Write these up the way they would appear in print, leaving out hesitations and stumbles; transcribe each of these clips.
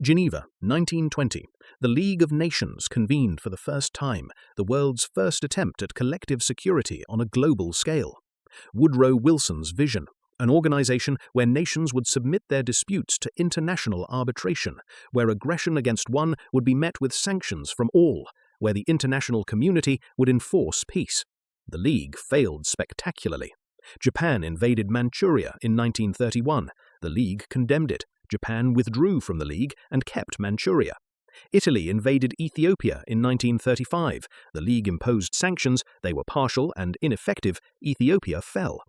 Geneva, 1920. The League of Nations convened for the first time, the world's first attempt at collective security on a global scale. Woodrow Wilson's vision, an organization where nations would submit their disputes to international arbitration, where aggression against one would be met with sanctions from all, where the international community would enforce peace. The League failed spectacularly. Japan invaded Manchuria in 1931. The League condemned it. Japan withdrew from the League and kept Manchuria. Italy invaded Ethiopia in 1935. The League imposed sanctions. They were partial and ineffective. Ethiopia fell.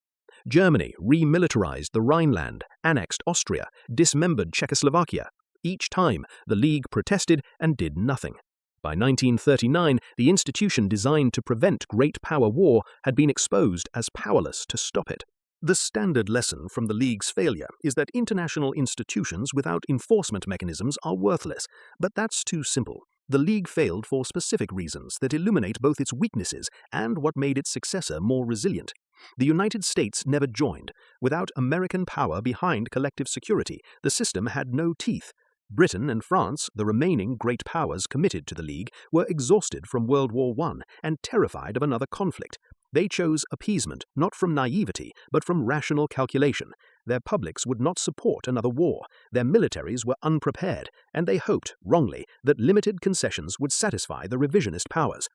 Germany remilitarized the Rhineland, annexed Austria, dismembered Czechoslovakia. Each time, the League protested and did nothing. By 1939, the institution designed to prevent great power war had been exposed as powerless to stop it. The standard lesson from the League's failure is that international institutions without enforcement mechanisms are worthless, but that's too simple. The League failed for specific reasons that illuminate both its weaknesses and what made its successor more resilient. The United States never joined. Without American power behind collective security, the system had no teeth. Britain and France, the remaining great powers committed to the League, were exhausted from World War I and terrified of another conflict. They chose appeasement, not from naivety, but from rational calculation. Their publics would not support another war. Their militaries were unprepared, and they hoped, wrongly, that limited concessions would satisfy the revisionist powers.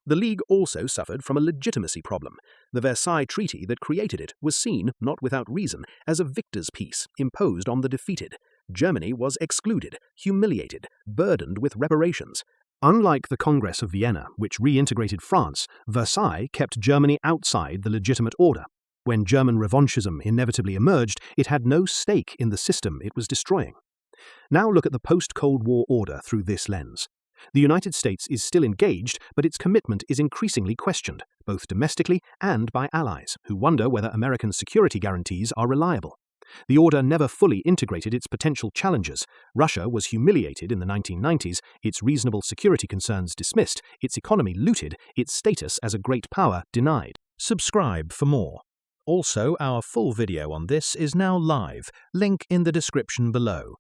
The League also suffered from a legitimacy problem. The Versailles Treaty that created it was seen, not without reason, as a victor's peace imposed on the defeated. Germany was excluded, humiliated, burdened with reparations. Unlike the Congress of Vienna, which reintegrated France, Versailles kept Germany outside the legitimate order. When German revanchism inevitably emerged, it had no stake in the system it was destroying. Now look at the post-Cold War order through this lens. The United States is still engaged, but its commitment is increasingly questioned, both domestically and by allies, who wonder whether American security guarantees are reliable. The order never fully integrated its potential challengers. Russia was humiliated in the 1990s, its reasonable security concerns dismissed, its economy looted, its status as a great power denied. Subscribe for more. Also, our full video on this is now live, link in the description below.